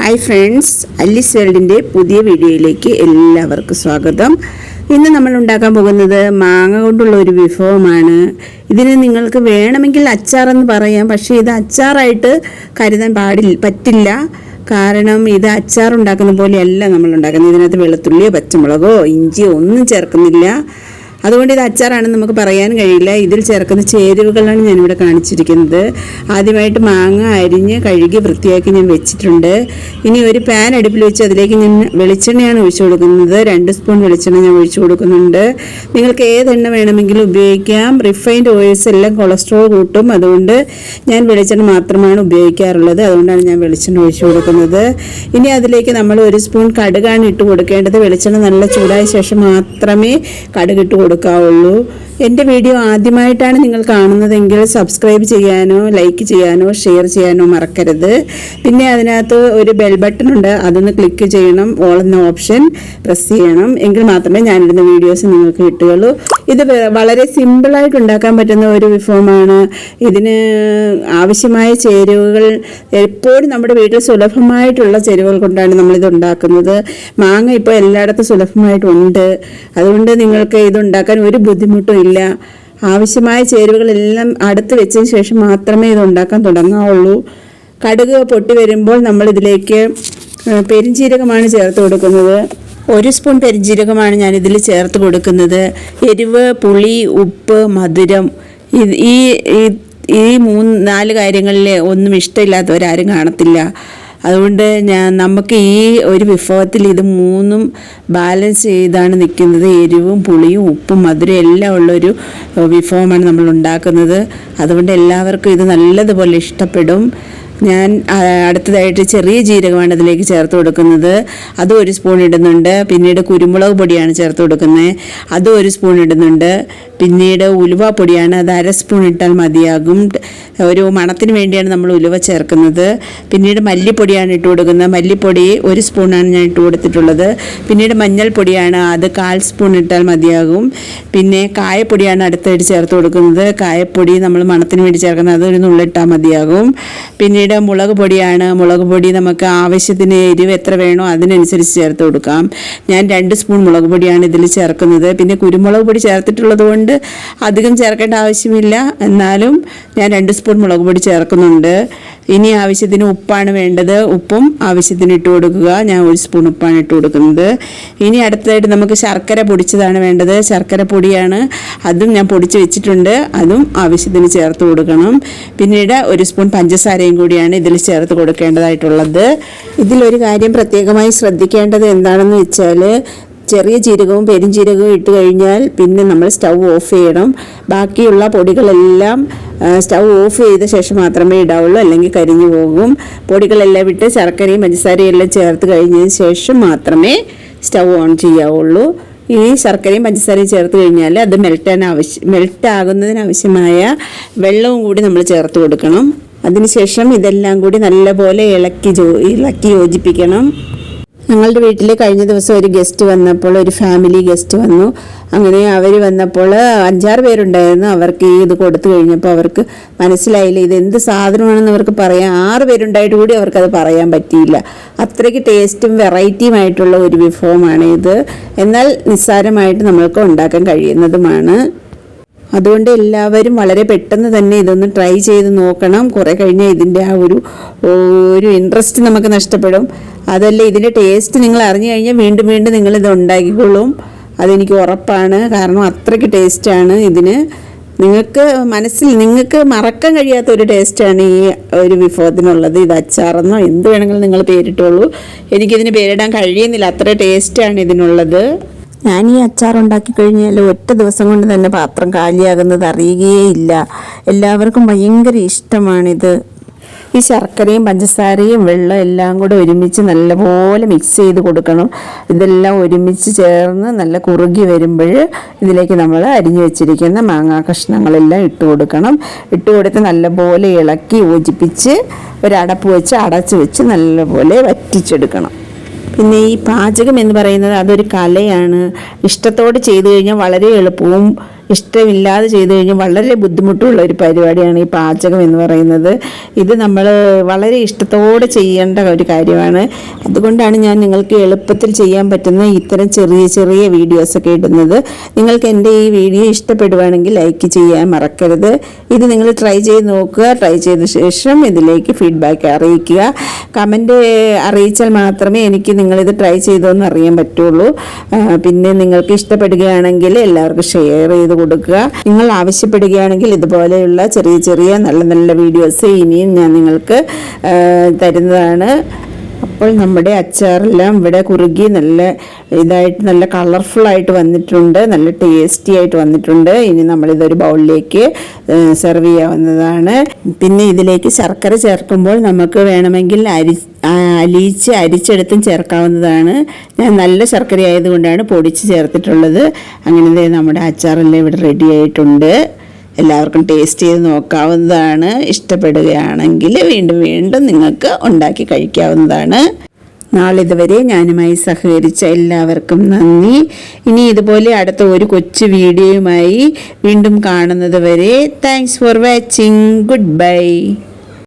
Hi friends, അല്ലിസ് വേൾഡിൻ്റെ പുതിയ വീഡിയോയിലേക്ക് എല്ലാവർക്കും സ്വാഗതം. ഇന്ന് നമ്മൾ ഉണ്ടാക്കാൻ പോകുന്നത് മാങ്ങ കൊണ്ടുള്ള ഒരു വിഭവമാണ്. ഇതിന് നിങ്ങൾക്ക് വേണമെങ്കിൽ അച്ചാറെന്ന് പറയാം, പക്ഷേ ഇത് അച്ചാറായിട്ട് കരുതാൻ പറ്റില്ല. കാരണം ഇത് അച്ചാർ ഉണ്ടാക്കുന്ന പോലെയല്ല നമ്മൾ ഉണ്ടാക്കുന്നത്. ഇതിനകത്ത് വെളുത്തുള്ളിയോ പച്ചമുളകോ ഇഞ്ചിയോ ഒന്നും ചേർക്കുന്നില്ല. അതുകൊണ്ട് ഇത് അച്ചാറാണെന്ന് നമുക്ക് പറയാൻ കഴിയില്ല. ഇതിൽ ചേർക്കുന്ന ചേരുവകളാണ് ഞാനിവിടെ കാണിച്ചിരിക്കുന്നത്. ആദ്യമായിട്ട് മാങ്ങ അരിഞ്ഞ് കഴുകി വൃത്തിയാക്കി ഞാൻ വെച്ചിട്ടുണ്ട്. ഇനി ഒരു പാൻ അടുപ്പിൽ വെച്ച് അതിലേക്ക് ഞാൻ വെളിച്ചെണ്ണയാണ് ഒഴിച്ചു കൊടുക്കുന്നത്. 2 സ്പൂൺ വെളിച്ചെണ്ണ ഞാൻ ഒഴിച്ചു കൊടുക്കുന്നുണ്ട്. നിങ്ങൾക്ക് ഏതെണ്ണ വേണമെങ്കിലും ഉപയോഗിക്കാം. റിഫൈൻഡ് ഓയിൽസ് എല്ലാം കൊളസ്ട്രോൾ കൂട്ടും. അതുകൊണ്ട് ഞാൻ വെളിച്ചെണ്ണ മാത്രമാണ് ഉപയോഗിക്കാറുള്ളത്. അതുകൊണ്ടാണ് ഞാൻ വെളിച്ചെണ്ണ ഒഴിച്ചു കൊടുക്കുന്നത്. ഇനി അതിലേക്ക് നമ്മൾ 1 സ്പൂൺ കടുകാണ് ഇട്ട് കൊടുക്കേണ്ടത്. വെളിച്ചെണ്ണ നല്ല ചൂടായ ശേഷം മാത്രമേ കടുക് ഇട്ട് കൊടുക്കാവുള്ളൂ. എൻ്റെ വീഡിയോ ആദ്യമായിട്ടാണ് നിങ്ങൾ കാണുന്നതെങ്കിൽ സബ്സ്ക്രൈബ് ചെയ്യാനോ ലൈക്ക് ചെയ്യാനോ ഷെയർ ചെയ്യാനോ മറക്കരുത്. പിന്നെ അതിനകത്ത് ഒരു ബെൽ ബട്ടൺ ഉണ്ട്, അതൊന്ന് ക്ലിക്ക് ചെയ്യണം. ഓൾ എന്ന ഓപ്ഷൻ പ്രസ് ചെയ്യണം. എങ്കിൽ മാത്രമേ ഞാനിടുന്ന വീഡിയോസ് നിങ്ങൾക്ക് കിട്ടുകയുള്ളൂ. ഇത് വളരെ സിമ്പിളായിട്ട് ഉണ്ടാക്കാൻ പറ്റുന്ന ഒരു വിഭവമാണ്. ഇതിന് ആവശ്യമായ ചേരുവകൾ എപ്പോഴും നമ്മുടെ വീട്ടിൽ സുലഭമായിട്ടുള്ള ചേരുവകൾ കൊണ്ടാണ് നമ്മളിത് ഉണ്ടാക്കുന്നത്. മാങ്ങ ഇപ്പോൾ എല്ലായിടത്തും സുലഭമായിട്ടുണ്ട്. അതുകൊണ്ട് നിങ്ങൾക്ക് ഇതുണ്ടാക്കാൻ ഒരു ബുദ്ധിമുട്ടും ഇല്ല. ആവശ്യമായ ചേരുവകളെല്ലാം അടുത്ത് വെച്ചതിന് ശേഷം മാത്രമേ ഇത് ഉണ്ടാക്കാൻ തുടങ്ങാവുള്ളൂ. കടുക് പൊട്ടി വരുമ്പോൾ നമ്മളിതിലേക്ക് പെരിഞ്ജീരകമാണ് ചേർത്ത് കൊടുക്കുന്നത്. 1 സ്പൂൺ പെരിഞ്ജീരകമാണ് ഞാനിതിൽ ചേർത്ത് കൊടുക്കുന്നത്. എരിവ്, പുളി, ഉപ്പ്, മധുരം, ഈ 3-4 കാര്യങ്ങളിൽ ഒന്നും ഇഷ്ടമില്ലാത്തവരാരും കാണത്തില്ല. അതുകൊണ്ട് നമുക്ക് ഈ ഒരു വിഭവത്തിൽ ഇത് 3ഉം ബാലൻസ് ചെയ്താണ് നിൽക്കുന്നത്. എരിവും പുളിയും ഉപ്പും മധുരം എല്ലാം ഉള്ളൊരു വിഭവമാണ് നമ്മൾ ഉണ്ടാക്കുന്നത്. അതുകൊണ്ട് എല്ലാവർക്കും ഇത് നല്ലതുപോലെ ഇഷ്ടപ്പെടും. ഞാൻ അടുത്തതായിട്ട് ചെറിയ ജീരകമാണ് ഇതിലേക്ക് ചേർത്ത് കൊടുക്കുന്നത്. അതും 1 സ്പൂൺ ഇടുന്നുണ്ട്. പിന്നീട് കുരുമുളക് പൊടിയാണ് ചേർത്ത് കൊടുക്കുന്നത്. അതും 1 സ്പൂൺ ഇടുന്നുണ്ട്. പിന്നീട് ഉലുവ പൊടിയാണ്, അത് 1/2 സ്പൂൺ ഇട്ടാൽ മതിയാകും. ഒരു മണത്തിന് വേണ്ടിയാണ് നമ്മൾ ഉലുവ ചേർക്കുന്നത്. പിന്നീട് മല്ലിപ്പൊടിയാണ് ഇട്ട് കൊടുക്കുന്നത്. മല്ലിപ്പൊടി 1 സ്പൂണാണ് ഞാൻ ഇട്ട് കൊടുത്തിട്ടുള്ളത്. പിന്നീട് മഞ്ഞൾപ്പൊടിയാണ്, അത് 1/4 സ്പൂൺ ഇട്ടാൽ മതിയാകും. പിന്നെ കായപ്പൊടിയാണ് അടുത്തായിട്ട് ചേർത്ത് കൊടുക്കുന്നത്. കായപ്പൊടി നമ്മൾ മണത്തിന് വേണ്ടി ചേർക്കുന്നത്, അതൊരു നുള്ളിട്ടാൽ മതിയാകും. പിന്നീട് മുളക് പൊടിയാണ്. മുളക് പൊടി നമുക്ക് ആവശ്യത്തിന് എരിവ് എത്ര വേണോ അതിനനുസരിച്ച് ചേർത്ത് കൊടുക്കാം. ഞാൻ 2 സ്പൂൺ മുളക് പൊടിയാണ് ഇതിൽ ചേർക്കുന്നത്. പിന്നെ കുരുമുളക് പൊടി ചേർത്തിട്ടുള്ളത് കൊണ്ട് അധികം ചേർക്കേണ്ട ആവശ്യമില്ല. എന്നാലും ഞാൻ 2 സ്പൂൺ മുളക് പൊടി ചേർക്കുന്നുണ്ട്. ഇനി ആവശ്യത്തിന് ഉപ്പാണ് വേണ്ടത്. ഉപ്പും ആവശ്യത്തിന് ഇട്ട് കൊടുക്കുക. ഞാൻ 1 സ്പൂൺ ഉപ്പാണ് ഇട്ട് കൊടുക്കുന്നത്. ഇനി അടുത്തതായിട്ട് നമുക്ക് ശർക്കര പൊടിച്ചതാണ് വേണ്ടത്. ശർക്കര പൊടിയാണ്, അതും ഞാൻ പൊടിച്ച് വെച്ചിട്ടുണ്ട്. അതും ആവശ്യത്തിന് ചേർത്ത് കൊടുക്കണം. പിന്നീട് 1 സ്പൂൺ പഞ്ചസാരയും കൂടിയാണ് ഇതിൽ ചേർത്ത് കൊടുക്കേണ്ടതായിട്ടുള്ളത്. ഇതിലൊരു കാര്യം പ്രത്യേകമായി ശ്രദ്ധിക്കേണ്ടത് എന്താണെന്ന് വെച്ചാൽ, ചെറിയ ജീരകവും പെരുംജീരകവും ഇട്ട് കഴിഞ്ഞാൽ പിന്നെ നമ്മൾ സ്റ്റൗ ഓഫ് ചെയ്യണം. ബാക്കിയുള്ള പൊടികളെല്ലാം സ്റ്റൗ ഓഫ് ചെയ്ത ശേഷം മാത്രമേ ഇടാവുള്ളൂ, അല്ലെങ്കിൽ കരിഞ്ഞു പോകും. പൊടികളെല്ലാം ഇട്ട് ശർക്കരയും പഞ്ചസാരയും എല്ലാം ചേർത്ത് കഴിഞ്ഞതിന് ശേഷം മാത്രമേ സ്റ്റൗ ഓൺ ചെയ്യാവുള്ളൂ. ഈ ശർക്കരയും പഞ്ചസാരയും ചേർത്ത് കഴിഞ്ഞാൽ അത് മെൽറ്റ് ആകുന്നതിനാവശ്യമായ വെള്ളവും കൂടി നമ്മൾ ചേർത്ത് കൊടുക്കണം. അതിനുശേഷം ഇതെല്ലാം കൂടി നല്ലപോലെ ഇളക്കി യോജിപ്പിക്കണം. ഞങ്ങളുടെ വീട്ടിൽ കഴിഞ്ഞ ദിവസം ഒരു ഗസ്റ്റ് വന്നപ്പോൾ, ഒരു ഫാമിലി ഗസ്റ്റ് വന്നു. അങ്ങനെ അവർ വന്നപ്പോൾ 5-6 പേരുണ്ടായിരുന്നു. അവർക്ക് ഇത് കൊടുത്തു കഴിഞ്ഞപ്പോൾ അവർക്ക് മനസ്സിലായില്ല ഇത് എന്ത് സാധനമാണെന്ന് അവർക്ക് പറയാം. 6 പേരുണ്ടായിട്ട് കൂടി അവർക്കത് പറയാൻ പറ്റിയില്ല. അത്രയ്ക്ക് ടേസ്റ്റും വെറൈറ്റിയുമായിട്ടുള്ള ഒരു വിഭവമാണ് ഇത്. എന്നാൽ നിസ്സാരമായിട്ട് നമ്മൾക്ക് ഉണ്ടാക്കാൻ കഴിയുന്നതുമാണ്. അതുകൊണ്ട് എല്ലാവരും വളരെ പെട്ടെന്ന് തന്നെ ഇതൊന്ന് ട്രൈ ചെയ്ത് നോക്കണം. കുറേ കഴിഞ്ഞാൽ ഇതിൻ്റെ ആ ഒരു ഇൻട്രസ്റ്റ് നമുക്ക് നഷ്ടപ്പെടും. അതല്ല, ഇതിൻ്റെ ടേസ്റ്റ് നിങ്ങൾ അറിഞ്ഞു കഴിഞ്ഞാൽ വീണ്ടും വീണ്ടും നിങ്ങളിത് ഉണ്ടാക്കിക്കൊള്ളും. അതെനിക്ക് ഉറപ്പാണ്. കാരണം അത്രയ്ക്ക് ടേസ്റ്റാണ് ഇതിന്. നിങ്ങൾക്ക് മറക്കാൻ കഴിയാത്ത ഒരു ടേസ്റ്റാണ് ഈ ഒരു വിഭവത്തിനുള്ളത്. ഇത് അച്ചാറെന്നോ എന്ത് വേണമെങ്കിലും നിങ്ങൾ പേരിട്ടുള്ളൂ. എനിക്കിതിന് പേരിടാൻ കഴിയുന്നില്ല, അത്ര ടേസ്റ്റാണ് ഇതിനുള്ളത്. ഞാൻ ഈ അച്ചാർ ഉണ്ടാക്കി കഴിഞ്ഞാൽ ഒറ്റ ദിവസം കൊണ്ട് തന്നെ പാത്രം കാലിയാകുന്നത് അറിയുകയില്ല. എല്ലാവർക്കും ഭയങ്കര ഇഷ്ടമാണിത്. ഈ ശർക്കരയും പഞ്ചസാരയും വെള്ളം എല്ലാം കൂടെ ഒരുമിച്ച് നല്ലപോലെ മിക്സ് ചെയ്ത് കൊടുക്കണം. ഇതെല്ലാം ഒരുമിച്ച് ചേർന്ന് നല്ല കുറുകി വരുമ്പോൾ ഇതിലേക്ക് നമ്മൾ അരിഞ്ഞു വെച്ചിരിക്കുന്ന മാങ്ങാ കഷ്ണങ്ങളെല്ലാം ഇട്ട് കൊടുക്കണം. ഇട്ട് കൊടുത്ത് നല്ലപോലെ ഇളക്കി യോജിപ്പിച്ച് ഒരടപ്പ് വെച്ച് അടച്ച് വെച്ച് നല്ലപോലെ വറ്റിച്ചെടുക്കണം. പിന്നെ ഈ പാചകം എന്ന് പറയുന്നത് അതൊരു കലയാണ്. ഇഷ്ടത്തോടെ ചെയ്തു കഴിഞ്ഞാൽ വളരെ എളുപ്പവും ഇഷ്ടമില്ലാതെ ചെയ്തു കഴിഞ്ഞാൽ വളരെ ബുദ്ധിമുട്ടുള്ള ഒരു പരിപാടിയാണ് ഈ പാചകം എന്ന് പറയുന്നത്. ഇത് നമ്മൾ വളരെ ഇഷ്ടത്തോടെ ചെയ്യേണ്ട ഒരു കാര്യമാണ്. അതുകൊണ്ടാണ് ഞാൻ നിങ്ങൾക്ക് എളുപ്പത്തിൽ ചെയ്യാൻ പറ്റുന്ന ഇത്തരം ചെറിയ ചെറിയ വീഡിയോസൊക്കെ ഇടുന്നത്. നിങ്ങൾക്ക് എൻ്റെ ഈ വീഡിയോ ഇഷ്ടപ്പെടുവാണെങ്കിൽ ലൈക്ക് ചെയ്യാൻ മറക്കരുത്. ഇത് നിങ്ങൾ ട്രൈ ചെയ്ത് നോക്കുക. ട്രൈ ചെയ്ത ശേഷം ഇതിലേക്ക് ഫീഡ്ബാക്ക് അറിയിക്കുക. കമൻറ്റ് അറിയിച്ചാൽ മാത്രമേ എനിക്ക് നിങ്ങളിത് ട്രൈ ചെയ്തോന്ന് അറിയാൻ പറ്റുള്ളൂ. പിന്നെ നിങ്ങൾക്ക് ഇഷ്ടപ്പെടുകയാണെങ്കിൽ എല്ലാവർക്കും ഷെയർ ചെയ്ത് കൊടുക്കുക. നിങ്ങൾ ആവശ്യപ്പെടുകയാണെങ്കിൽ ഇതുപോലെയുള്ള ചെറിയ ചെറിയ നല്ല നല്ല വീഡിയോസ് ഇനിയും ഞാൻ നിങ്ങൾക്ക് തരുന്നതാണ്. അപ്പോൾ നമ്മുടെ അച്ചാറെല്ലാം ഇവിടെ കുറുകി നല്ല ഇതായിട്ട് നല്ല കളർഫുള്ളായിട്ട് വന്നിട്ടുണ്ട്, നല്ല ടേസ്റ്റി ആയിട്ട് വന്നിട്ടുണ്ട്. ഇനി നമ്മളിതൊരു ബൗളിലേക്ക് സെർവ് ചെയ്യാവുന്നതാണ്. പിന്നെ ഇതിലേക്ക് ശർക്കര ചേർക്കുമ്പോൾ നമുക്ക് വേണമെങ്കിൽ അരിച്ചെടുത്തും ചേർക്കാവുന്നതാണ്. ഞാൻ നല്ല ശർക്കര ആയതുകൊണ്ടാണ് പൊടിച്ച് ചേർത്തിട്ടുള്ളത്. അങ്ങനെ നമ്മുടെ അച്ചാറെല്ലാം ഇവിടെ റെഡി ആയിട്ടുണ്ട്. എല്ലാവർക്കും ടേസ്റ്റ് ചെയ്ത് നോക്കാവുന്നതാണ്. ഇഷ്ടപ്പെടുകയാണെങ്കിൽ വീണ്ടും വീണ്ടും നിങ്ങൾക്ക് ഉണ്ടാക്കി കഴിക്കാവുന്നതാണ്. നാളിതുവരെ ഞാനുമായി സഹകരിച്ച എല്ലാവർക്കും നന്ദി. ഇനി ഇതുപോലെ അടുത്ത ഒരു കൊച്ചു വീഡിയോയുമായി വീണ്ടും കാണുന്നത് വരെ thanks for watching. Good bye.